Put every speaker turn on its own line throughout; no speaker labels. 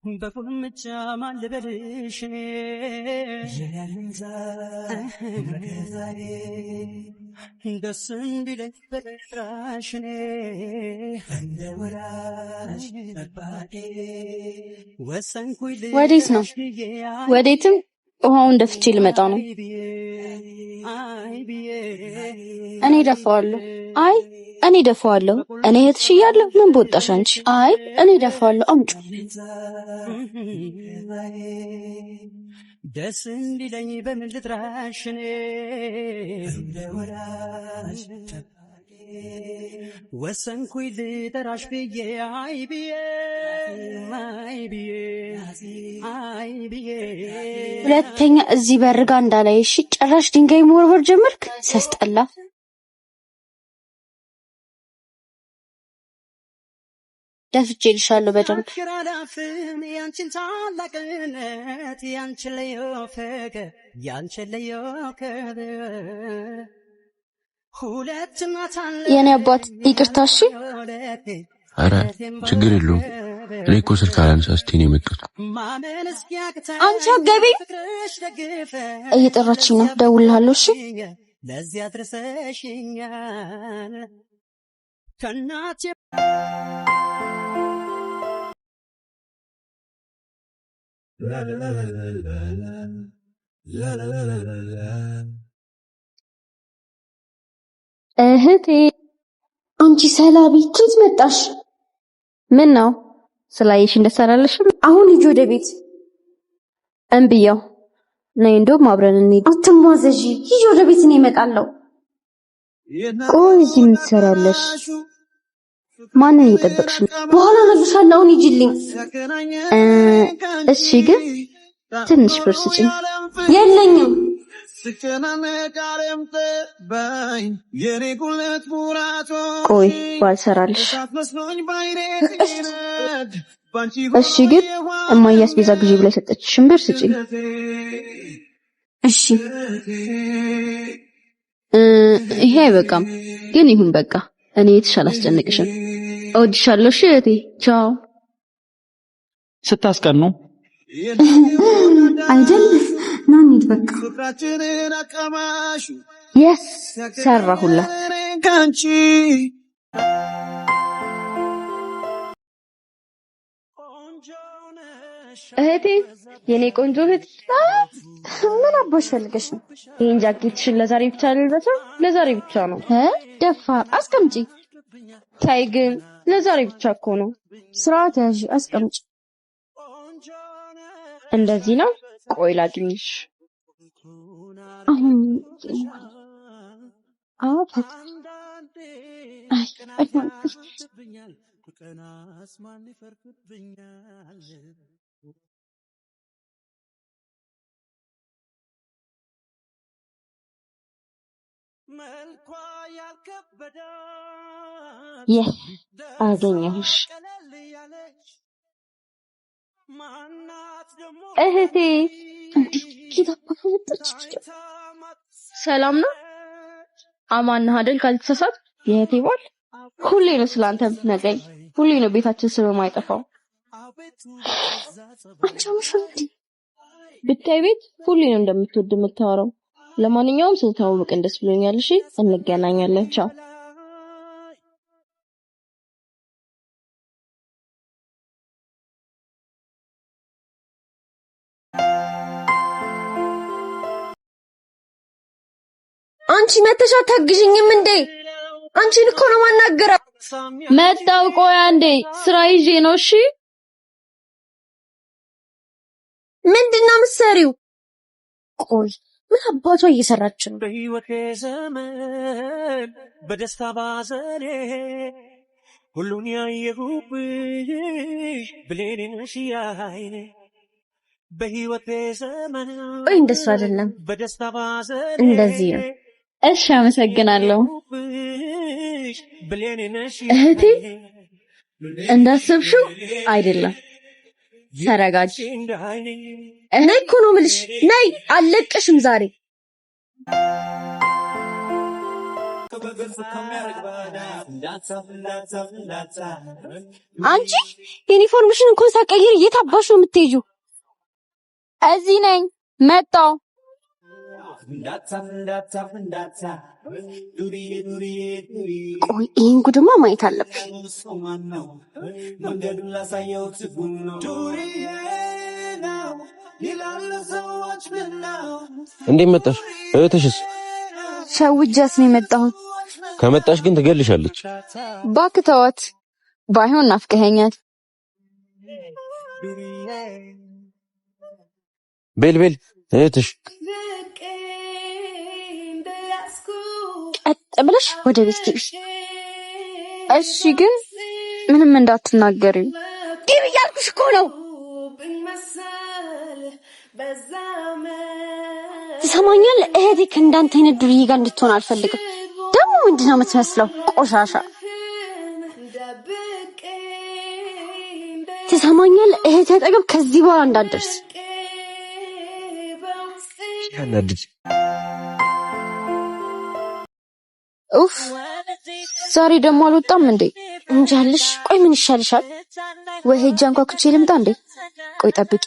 በቁልምጫ ማልበልሽ ደስ እንዲለኝ በጥራሽኔ እንደ ወራሽ ጠባቂ ወሰንኩኝ
ወዴት ነው? ወዴትም ውሃውን ደፍቼ ልመጣ ነው። እኔ ደፋዋለሁ። አይ እኔ ደፋዋለሁ። እኔ እህትሽ እያለሁ ምን በወጣሽ አንቺ? አይ እኔ ደፋዋለሁ። አምጪ።
ደስ እንዲለኝ በምን ልጥራሽ እኔ እንደ ወራሽ ወሰንኩኝ ልጠራሽ ብዬ አይ ብዬ
ሁለተኛ እዚህ በርጋ እንዳላይ እሺ። ጭራሽ ድንጋይ መወርወር ጀመርክ። ሲያስጠላ። ደፍቼልሻለሁ በደንብ።
ያንቺን ታላቅነት ያንቺን ልዩ ፍቅር ያንቺን ልዩ ክብር
የኔ አባት ይቅርታ። እሺ
ኧረ ችግር የለውም። እኔ እኮ ስልክ አላነሳ ስትይ ነው የመጣሁት።
አንቺ አገቢ እየጠራችኝ ነው። ደውልልሃለሁ። እሺ
ለዚያ ድረሰሽኛል ከናቴ
እህቴ አንቺ ሰላቢ ኬት መጣሽ? ምን ነው ስላየሽ እንደሰራለሽም? አሁን ልጅ ወደ ቤት እንብያው ነይ፣ እንደውም አብረን እንሂድ። አትሟዘዢ፣ ሂጂ ወደ ቤት ነው እመጣለሁ። ቆይ እዚህ ምን ትሰራለሽ? ማንን እየጠበቅሽ ነው? በኋላ እነግርሻለሁ። አሁን ሂጂልኝ። እሺ ግን ትንሽ ብር ስጪኝ። የለኝም። ቆይ ባልሰራልሽ። እሺ ግን እማዬ አስቤዛ ግዢ ብላ የሰጠችሽን ብር ስጪኝ። እሺ ይሄ አይበቃም፣ ግን ይሁን በቃ። እኔ የተሻለ አስጨንቅሽም። እወድሻለሁ። እሺ እህቴ ቻው።
ስታስቀኑ
አይደል? ና እንሂድ በቃ። የስ ሰራሁላት። እህቴ የኔ ቆንጆ እህት፣ ምን አባሽ ፈልገሽ ነው? ይሄን ጃኬትሽን ለዛሬ ብቻ ልልበሰው? ለዛሬ ብቻ ነው። ደፋር አስቀምጪ። ታይ ግን ለዛሬ ብቻ እኮ ነው። ስርዓት ያዥ፣ አስቀምጪ። እንደዚህ ነው። ቆይ ላግኝሽ። አሁን አፈት አገኘሁሽ እህቴ። ሰላም ነው? አማን ነህ አይደል? ካልተሳሳት የእህቴ ባል። ሁሌ ነው ስላንተ ብትነግረኝ፣ ሁሌ ነው ቤታችን ስም የማይጠፋው። አንቺ ብታይ ቤት ሁሌ ነው እንደምትወድ የምታወራው። ለማንኛውም ስለተዋወቅን ደስ ብሎኛል። እሺ እንገናኛለን። ቻው። አንቺ መተሻ ታግዥኝም እንዴ? አንቺን እኮ ነው ማናገረው። መጣው። ቆይ አንዴ ስራ ይዤ ነው። እሺ ምንድነው የምትሰሪው? ቆይ ምን አባቷ እየሰራች ነው?
በህይወቴ ዘመን በደስታ ባዘኔ ሁሉን ያየሁብሽ ብሌኔ ነሽ ያይኔ። በህይወቴ ዘመን
ቆይ እንደሱ አይደለም፣
በደስታ ባዘኔ
እንደዚህ ነው። እሺ አመሰግናለሁ እህቴ። እንዳሰብሽው አይደለም። ተረጋጊ። ነይ እኮ ነው የምልሽ። ነይ አልለቅሽም ዛሬ። አንቺ ዩኒፎርምሽን እንኳን ሳትቀይሪ የት አባሽ ነው የምትሄጂው? እዚህ ነኝ መጣሁ። ቆይ ይሄን ጉድማ ማየት አለብኝ።
እንዴት መጣሽ? እህትሽስ?
ሸውጃት ነው የመጣሁት።
ከመጣሽ ግን ትገልሻለች።
እባክህ ተዋት። ባይሆን ናፍቀኸኛል።
ቤል እህትሽ
ቀጥ ብለሽ ወደ ቤት ግቢ። እሺ፣ ግን ምንም እንዳትናገሪ። ግቢ እያልኩሽ እኮ ነው። ትሰማኛለህ? እህቴ ከእንዳንተ አይነት ዱርዬ ጋር እንድትሆን አልፈልግም። ደግሞ ምንድን ነው የምትመስለው? ቆሻሻ። ትሰማኛለህ? እህቴ አጠገብ ከዚህ በኋላ እንዳትደርስ።
ያናድድ።
ኡፍ፣ ዛሬ ደግሞ አልወጣም እንዴ? እንጃልሽ። ቆይ ምን ይሻልሻል? ወይ ሄጄ አንኳኩቼ ልምጣ እንዴ? ቆይ ጠብቂ።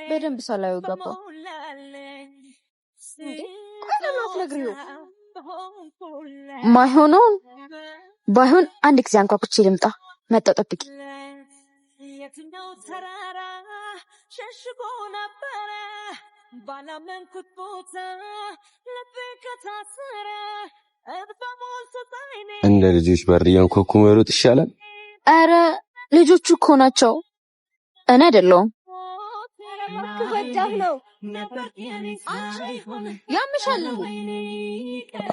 በደንብ ሳላየው ገባሁ። ማይሆነውን ባይሆን አንድ ጊዜ አንኳኩቼ ልምጣ። መጣሁ፣ ጠብቂ። የትኛው ተራራ ሸሽጎ ነበረ ባላመንኩት ቦታ ልቤ ከታሰረ
እንደ ልጆች በር እያንኳኩ መሮጥ ይሻላል።
አረ ልጆቹ እኮ ናቸው፣ እኔ አይደለሁም። ያምሻል።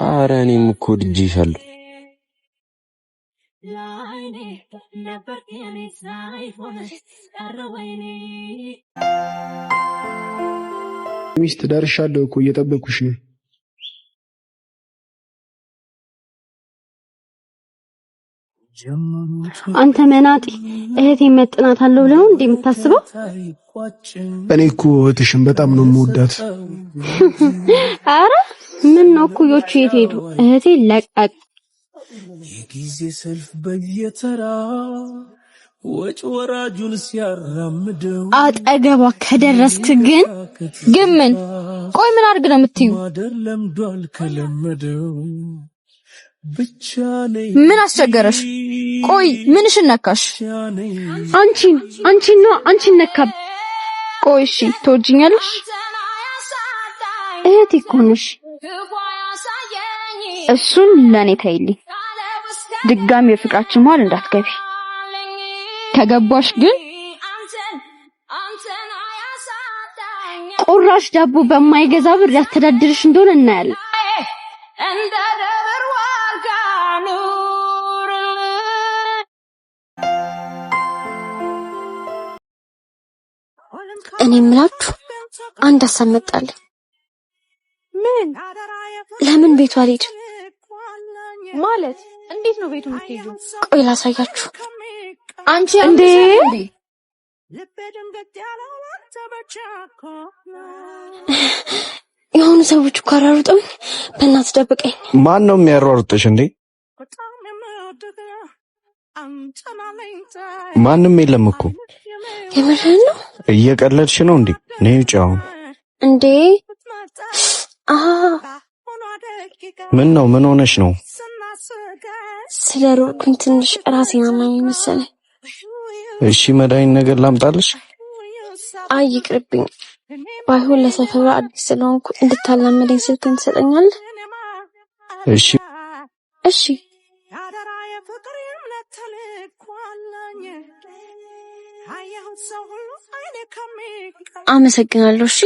አረ እኔም እኮ ወድጄሻለሁ።
ሚስት ደርሻለሁ እኮ እየጠበኩሽ ነው።
አንተ መናጢ፣ እህቴን መጥናታለሁ ብለው እንዴ የምታስበው?
እኔ እኮ እህትሽን በጣም ነው የምወዳት።
አረ ምን ነው ኩዮቹ የት ሄዱ? እህቴ ለቀቅ።
የጊዜ ሰልፍ በየተራ ወጭ ወራጁን ሲያራምደው
አጠገቧ ከደረስክ ግን ምን? ቆይ ምን አድርግ ነው የምትዩ?
ማደር ለምዷል ከለመደው ብቻ ነኝ።
ምን አስቸገረሽ? ቆይ ምንሽ ነካሽ? አንቺን ነካብ። ቆይ እሺ ትወጂኛለሽ? እህቴ እኮ ነሽ። እሱን ለኔ ተይልኝ። ድጋሚ የፍቅራችን መሀል እንዳትገቢ። ከገባሽ ግን ቁራሽ ዳቦ በማይገዛ ብር ያስተዳድርሽ እንደሆነ እናያለን። እኔ የምላችሁ አንድ ሀሳብ መጣልኝ።
ምን?
ለምን ቤቷ አልሄድም?
ማለት እንዴት ነው ቤቱ የምትሄጂው?
ቆይ ላሳያችሁ።
አንቺ
እንዴ የሆኑ ሰዎች እኮ አራሩጠው። በእናትህ ደብቀኝ።
ማን ነው የሚያሯሩጥሽ እንዴ? ማንም የለም እኮ።
የምርህን ነው?
እየቀለድሽ ነው እንዴ? ነይ ውጪ አሁን።
እንዴ
ምን ነው? ምን ሆነሽ ነው?
ስለሮጥኩኝ ትንሽ ራሴን አመመኝ መሰለኝ።
እሺ መድኃኒት ነገር ላምጣልሽ?
አይ ይቅርብኝ። ባይሆን ለሰፈሩ አዲስ ስለሆንኩ እንድታላመደኝ ስልክህን ትሰጠኛለህ? እሺ አመሰግናለሁ። እሺ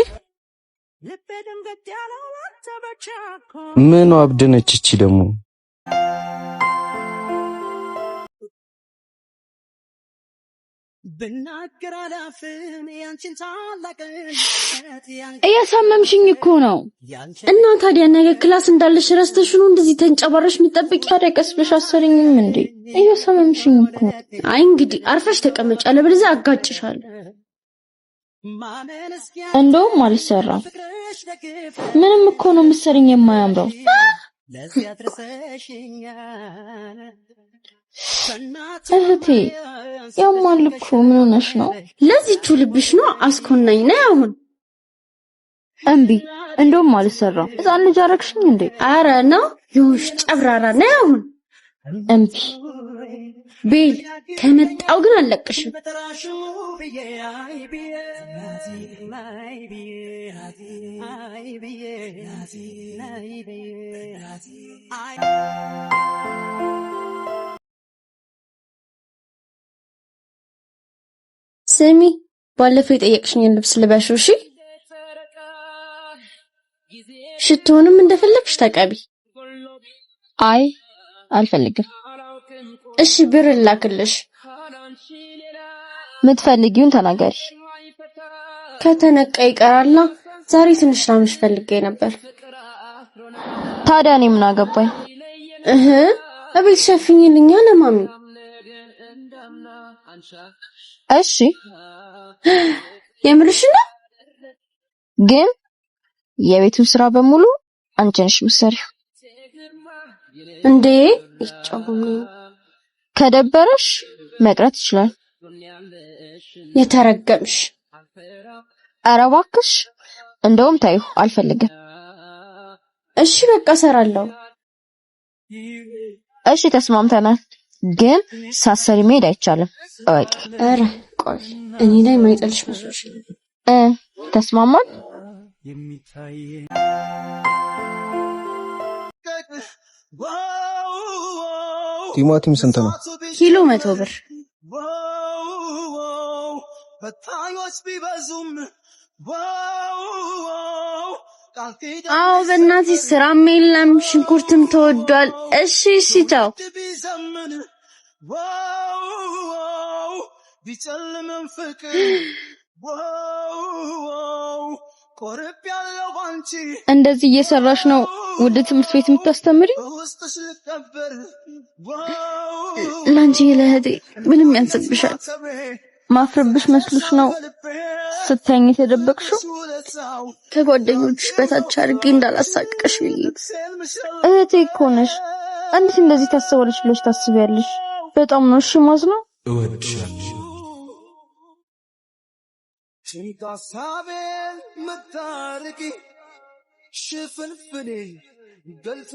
ምን አብደነች እቺ ደግሞ?
እያሳመምሽኝ እኮ ነው። እና ታዲያ ነገ ክላስ እንዳለሽ ረስተሽ ነው እንደዚህ ተንጨባረሽ የምትጠብቂ? ታዲያ ቀስ ብለሽ አሰርኝም እንዴ? እያሳመምሽኝ እኮ። አይ እንግዲህ አርፈሽ ተቀመጭ፣ አለበለዚያ አጋጭሻለሁ። እንደውም አልሰራም። ምንም እኮ ነው የምትሰሪኝ የማያምረው። እህቴ ያማል እኮ ምን ሆነሽ ነው? ለዚህቹ ልብሽ ነው አስኮናኝ ነው አሁን። እምቢ እንደውም አልሰራም። ሕፃን ልጅ አረግሽኝ እንዴ? አረ ነው ይሁንሽ ጨብራራ ነው አሁን። እምቢ ቤል ከመጣው ግን አለቅሽም። ስሚ ባለፈው የጠየቅሽኝን ልብስ ልበሽው እሺ? ሽቶንም እንደፈለግሽ ተቀቢ። አይ አልፈልግም። እሺ ብር ላክልሽ። ምትፈልጊውን ተናገሪ። ከተነቀ ይቀራልና ዛሬ ትንሽ ላምሽ ፈልጌ ነበር። ታዲያ እኔ ምን አገባኝ? እቤት ሸፍኝልኛ ለማሚ። እሺ የምርሽ ነው? ግን የቤቱን ስራ በሙሉ አንቺ ነሽ የምትሰሪው። እንዴ ይጫወም ከደበረሽ መቅረት ይችላል። የተረገምሽ። ኧረ እባክሽ እንደውም ታዩ አልፈልግም። እሺ በቃ እሰራለሁ። እሺ ተስማምተናል። ግን ሳሰሪ መሄድ አይቻልም እወቂ። ኧረ ቆይ እኔ ላይ ማይጠልሽ መስሎሽ? ተስማማን?
ቲማቲም ስንት ነው?
ኪሎ 100 ብር። አዎ በእናትሽ ስራም የለም ሽንኩርትም ተወዷል። እሺ እሺ ቻው። ቢጨልምም ፍቅር እንደዚህ እየሰራሽ ነው ወደ ትምህርት ቤት የምታስተምሪ? ላንቺ ለህዴ ምንም ያንሰብሻል። ማፍረብሽ መስሎሽ ነው ስተኝ ተደበቅሽው? ከጓደኞችሽ በታች አድርጌ እንዳላሳቅቀሽ ብዬ። እህቴ እኮ ነሽ። እንዴት እንደዚህ ታስባለሽ ብለሽ ታስቢያለሽ? በጣም ነው እሺ ማዝነው።
እወድሻለሁ
ችንታሳቤን መታረቂ ሽፍንፍኔ ገልጾ